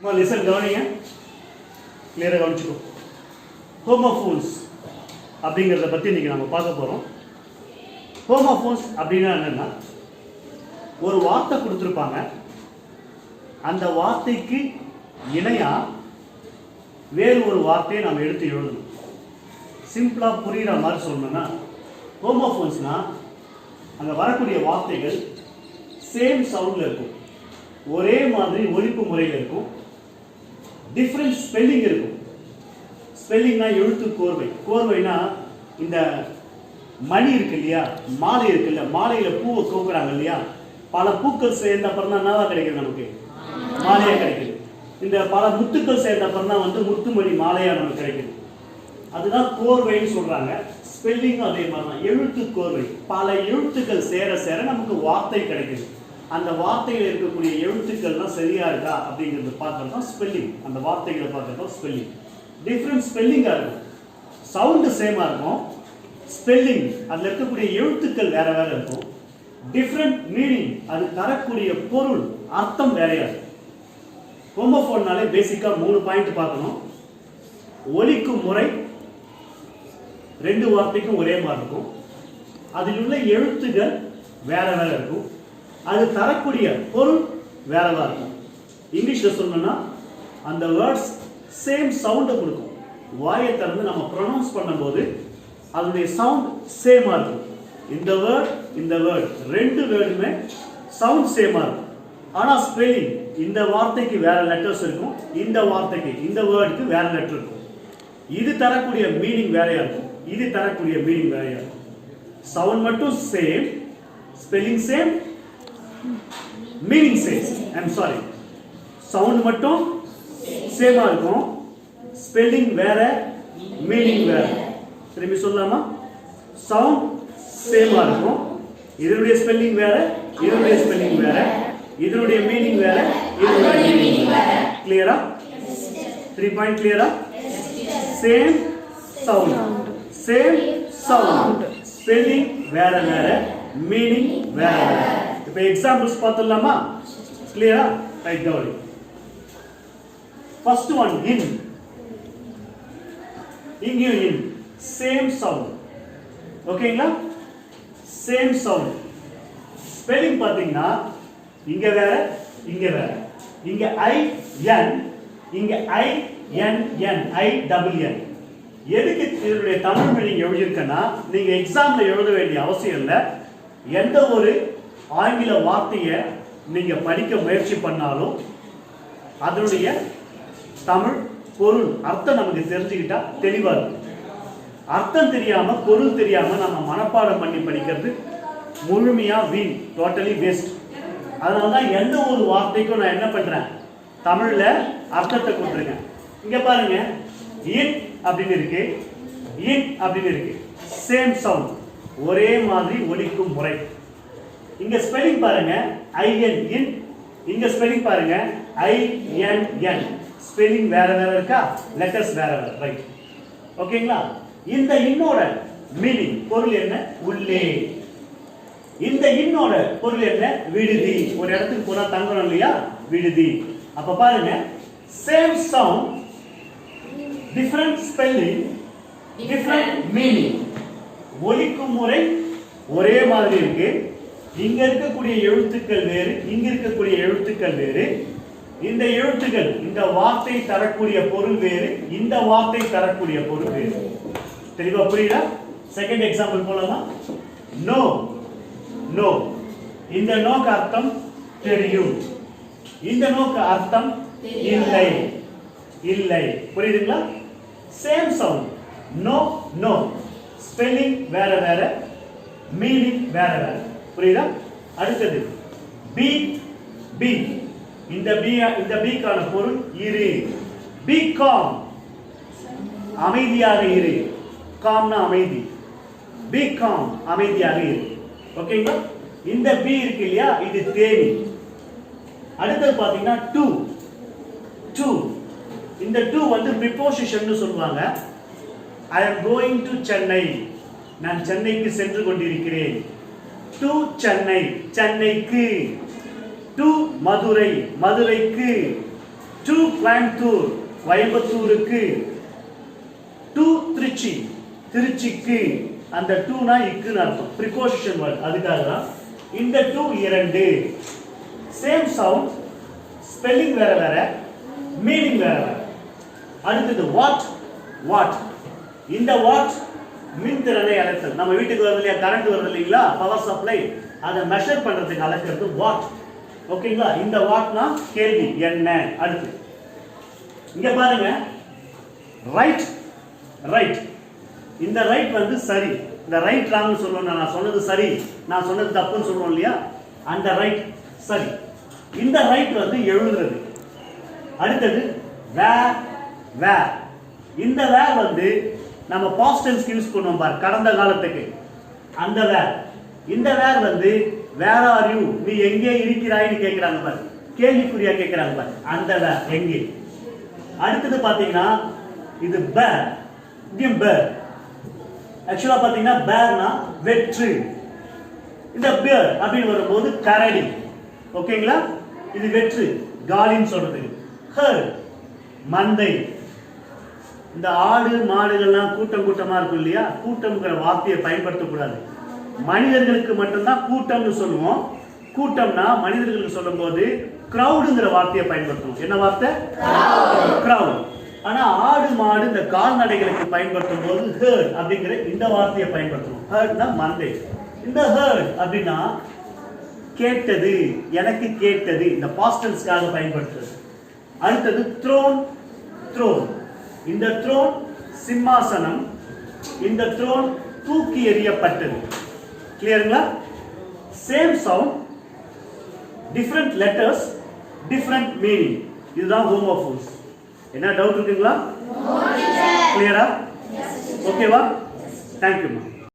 Listen கவனிங்க, கிளியராக கவனிச்சுக்கோ. Homophones அப்படிங்கிறத பற்றி இன்றைக்கி நம்ம பார்க்க போகிறோம். ஹோமோஃபோன்ஸ் அப்படின்னா என்னென்னா, ஒரு வார்த்தை கொடுத்துருப்பாங்க, அந்த வார்த்தைக்கு இணையாக வேறு ஒரு வார்த்தையை நம்ம எடுத்து எழுதணும். சிம்பிளாக புரிகிற மாதிரி சொல்லணும்னா, ஹோமோஃபோன்ஸ்னால் அங்கே வரக்கூடிய வார்த்தைகள் சேம் சவுண்டில் இருக்கும், ஒரே மாதிரி ஒலிப்பு முறையில் இருக்கும், டிஃப்ரெண்ட் ஸ்பெல்லிங் இருக்கும். ஸ்பெல்லிங்னா எழுத்து கோர்வை, கோர்வைனா இந்த மணி இருக்கு இல்லையா, மாலை இருக்குல்ல, மாலையில் பூவை கோக்குறாங்க இல்லையா, பல பூக்கள் சேர்ந்த அப்புறம் தான் என்னவா கிடைக்குது, நமக்கு மாலையாக கிடைக்குது. இந்த பல முத்துக்கள் சேர்ந்த அப்புறம் தான் முத்துமணி மாலையாக நமக்கு கிடைக்குது. அதுதான் கோர்வைன்னு சொல்றாங்க. ஸ்பெல்லிங்கும் அதே மாதிரி தான், எழுத்து கோர்வை. பல எழுத்துக்கள் சேர சேர நமக்கு வார்த்தை கிடைக்குது. அந்த வார்த்தையில் இருக்கக்கூடிய எழுத்துக்கள்லாம் சரியா இருக்கா அப்படிங்கிறது பார்க்கறது தான் ஸ்பெல்லிங். அந்த வார்த்தைகளை பார்க்கறது தான் ஸ்பெல்லிங். டிஃப்ரெண்ட் ஸ்பெல்லிங்காக இருக்கும், சவுண்டு சேமாக இருக்கும், ஸ்பெல்லிங் அதில் இருக்கக்கூடிய எழுத்துக்கள் வேற வேற இருக்கும், டிஃப்ரெண்ட் மீனிங், அது தரக்கூடிய பொருள் அர்த்தம் வேறையா இருக்கும். ஹோமோஃபோன்னாலே பேசிக்காக 3 பாயிண்ட் பார்க்கணும். ஒலிக்கும் முறை ரெண்டு வார்த்தைக்கும் ஒரே மாதிரி இருக்கும், அதில் உள்ள எழுத்துக்கள் வேற வேற இருக்கும், அது தரக்கூடிய பொருள் வேறவா இருக்கும். இங்கிலீஷ்ல சொல்லணும்னா அந்த வேர்ட்ஸ் சேம் சவுண்டை கொடுக்கும். வாயை திறந்து நம்ம ப்ரொனவுன்ஸ் பண்ணும்போது அதனுடைய சவுண்ட் சேமா இருக்கும். இந்த வேர்ட் ரெண்டு வேர்டுமே சவுண்ட் சேமா இருக்கும். ஆனால் ஸ்பெல்லிங், இந்த வார்த்தைக்கு வேற லெட்டர்ஸ் இருக்கும், இந்த வார்த்தைக்கு இந்த வேர்டுக்கு வேற லெட்டர் இருக்கும். இது தரக்கூடிய மீனிங் வேறையா இருக்கும், இது தரக்கூடிய மீனிங் வேறையா இருக்கும். சவுண்ட் மட்டும் same, spelling same, meaning same. I'm sorry, sound மட்டும் சேமா இருக்கும், ஸ்பெல்லிங் வேற, மீனிங் வேற. திரும்பி சொல்லலாமா? சவுண்ட் சேமா இருக்கும், இதனுடைய ஸ்பெல்லிங் வேற, இதனுடைய ஸ்பெல்லிங் வேற, இதனுடைய மீனிங் வேற, இதனுடைய மீனிங் வேற. கிளியரா? 3 பாயிண்ட் கிளியரா? சேம் சவுண்ட், ஸ்பெல்லிங் வேற வேற, மீனிங் வேற வேற. இப்போ எக்ஸாம்பிள்ஸ் பார்த்துடலாமா? கிளியரா? ரைட், கவனி. ஃபர்ஸ்ட் ஒன், இன். இங்கேயும் இன், சேம் சவுண்ட். ஓகேங்களா? Same sound. ஸ்பெல்லிங் பார்த்தீங்கன்னா இங்க வேற, இங்க வேற. இங்க ஐ என், இங்க ஐ என் என், ஐ டபுள் என். எதுக்கு இதனுடைய தமிழ் மீனிங் எழுதியிருக்கேன்னா, நீங்க எக்ஸாம்ல எழுத வேண்டிய அவசியம் இல்லை. எந்த ஒரு ஆங்கில வார்த்தையை நீங்க படிக்க முயற்சி பண்ணாலும் அதனுடைய தமிழ் பொருள் அர்த்தம் நமக்கு தெரிஞ்சுக்கிட்டா தெளிவா இருக்கும். அர்த்தம் தெரியாம, பொருள் தெரியாம நம்ம மனப்பாடம் பண்ணி படிக்கிறது முழுமையா வீண், டோட்டலி வேஸ்ட். அதனாலதான் எந்த ஒரு வார்த்தைக்கும் நான் என்ன பண்றேன், தமிழ்ல அர்த்தத்தை கொடுத்துருக்கேன். இங்க பாருங்க, இன் அப்படின்னு இருக்கு, இன் அப்படின்னு இருக்கு, சேம் சவுண்ட், ஒரே மாதிரி ஒலிக்கும் முறை. இங்க ஸ்பெல்லிங் பாருங்க, ஐஎன் இன். இங்க ஸ்பெல்லிங் பாருங்க, ஐஎன்என். ஸ்பெல்லிங் வேற வேற இருக்கா, லெட்டர்ஸ் வேற வேற. ரைட், ஓகேங்களா? இந்த இன்னோட மீனிங், பொருள் என்ன? உள்ளே. இந்த இன்னோட பொருள் என்ன? விடுதி. ஒரு இடத்துக்கு போனா தங்கணும் இல்லையா, விடுதி. அப்ப பாருங்க, same sound, different spelling, different meaning. ஒலிக்கும் முறை ஒரே மாதிரி இருக்கு, இங்க இருக்கக்கூடிய எழுத்துக்கள் வேறு, இங்க இருக்கக்கூடிய எழுத்துக்கள் வேறு. இந்த எழுத்துக்கள், இந்த வார்த்தை தரக்கூடிய பொருள் வேறு, இந்த வார்த்தை தரக்கூடிய பொருள் வேறு. தெளிவா புரியுதா? செகண்ட் எக்ஸாம்பிள் போலாமா? நோ. நோ, இந்த நோக்கு அர்த்தம் தெரியும், இந்த நோக்கு அர்த்தம் இல்லை, இல்லை. புரியுதுங்களா? Same sound, no no, spelling வேற வேற, மீனிங் வேற வேற. புரியுதா? அடுத்தது பி. பி, இந்த பீக்கான பொருள் இரு. பி காம், அமைதியாக இரு. காம்னா அமைதி, பி காம், அமைதியாக இரு. ஓகேங்களா? இந்த பி இருக்கு இல்லையா, இது தேனி. அடுத்தது பாத்தீங்கன்னா டு. டு, இந்த டு ப்ரிபோசிஷன் சொல்லுவாங்க. ஐ அம் கோயிங் டு சென்னை, நான் சென்னைக்கு சென்று கொண்டிருக்கிறேன். டு சென்னை, சென்னைக்கு. டு மதுரை, மதுரைக்கு. to கோயம்புத்தூர் கோயம்புத்தூருக்கு, to திருச்சி திருச்சிக்கு. அந்த டூனா இக்குன்னு அர்த்தம், ப்ரிபோசிஷன் வேர்ட், அதுக்காக தான். இந்த டூ இரண்டு. சேம் சவுண்ட், ஸ்பெல்லிங் வேற வேற, மீனிங் வேற வேற. அடுத்தது வாட் வாட். இந்த வாட் மின்திறனை அளத்தல். நம்ம வீட்டுக்கு வருது இல்லையா, கரண்ட் வருது இல்லைங்களா, பவர் சப்ளை, அதை மெஷர் பண்றதுக்கு அளக்கிறது வாட். ஓகேங்களா? இந்த வாட்னா கேள்வி என்ன. அடுத்து இங்க பாருங்க, ரைட் ரைட். இந்த ரைட் வந்து சரி. இந்த ரைட் ராங்னு சொல்லுவோம். நான் சொன்னது சரி, நான் சொன்னது தப்புன்னு சொல்லுவோம் இல்லையா, அந்த ரைட் சரி. இந்த ரைட் வந்து எழுதுறது. அடுத்தது வேர் வேர். இந்த வேர் வந்து நம்ம பாஸ்ட் டென்ஸ் யூஸ் பண்ணுவோம் பாரு, கடந்த காலத்துக்கு, அந்த வேர். இந்த வேர் வந்து வேர் ஆர் யூ, நீ எங்கே இருக்கிறாய்னு கேட்கிறாங்க பாரு, கேள்விக்குறியா கேட்கிறாங்க பாரு, அந்த வேர் எங்கே. அடுத்தது பாத்தீங்கன்னா இது பேர், இங்கேயும் பேர். ஆக்சுவலா பாத்தீங்கன்னா பேர்னா வெற்று. இந்த பேர் அப்படின்னு வரும்போது கரடி. ஓகேங்களா? இது வெற்று, காலின்னு சொல்றது. ஹர் மந்தை. இந்த ஆடு மாடுகள்லாம் கூட்டம் கூட்டமா இருக்கும் இல்லையா, கூட்டம்ங்கிற வார்த்தையை பயன்படுத்தக்கூடாது. மனிதர்களுக்கு மட்டும்தான் கூட்டம்னு சொல்லுவோம். கூட்டம்னா மனிதர்களுக்கு சொல்லும் போது கிரௌடுங்கிற வார்த்தையை பயன்படுத்தணும். என்ன வார்த்தை? கிரௌட். ஆனா ஆடு மாடு இந்த கால்நடைகளுக்கு பயன்படுத்தும் போது ஹர்ட் அப்படிங்கிற இந்த வார்த்தையை பயன்படுத்தணும். ஹர்ட்னா மந்தை. இந்த ஹர்ட் அப்படின்னா கேட்டது, எனக்கு கேட்டது, இந்த பாஸ்ட் டென்ஸ்க்காக பயன்படுத்துறது. அடுத்தது த்ரோன் த்ரோன். இந்த த்ரோன் சிம்மாசனம், இந்த த்ரோன் தூக்கி எறியப்பட்டது. கிளியருங்களா? Same sound, different letters, different meaning. இதுதான் ஹோமோஃபோன்ஸ். என்ன டவுட் இருக்குங்களா? கிளியரா? ஓகேவா? தேங்க்யூ.